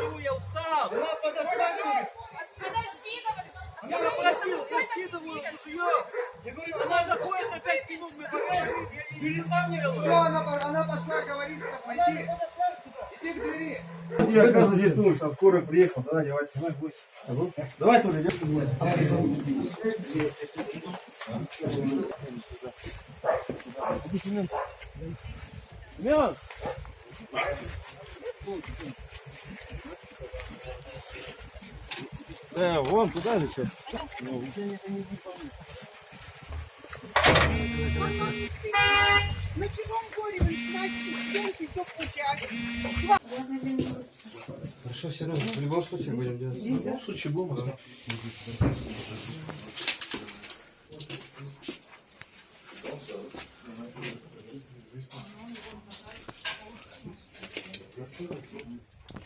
живу, я устал. Подожди, Я попросил, я скидываю ружье. Я говорю, Она заходит на 5 минут, мы поговорим. перестань мне. Все, она пошла говорить с тобой. Иди к двери. Я, оказывается, не думаю, что скоро приехал. Давай, одевайся. Давай, бойся. Давай, Толя, идешь, бойся. Семен! Вон туда же что? на чужом горе начинать деньги все получать. Хорошо, все равно. В любом случае будем делать. В любом случае будем. Да.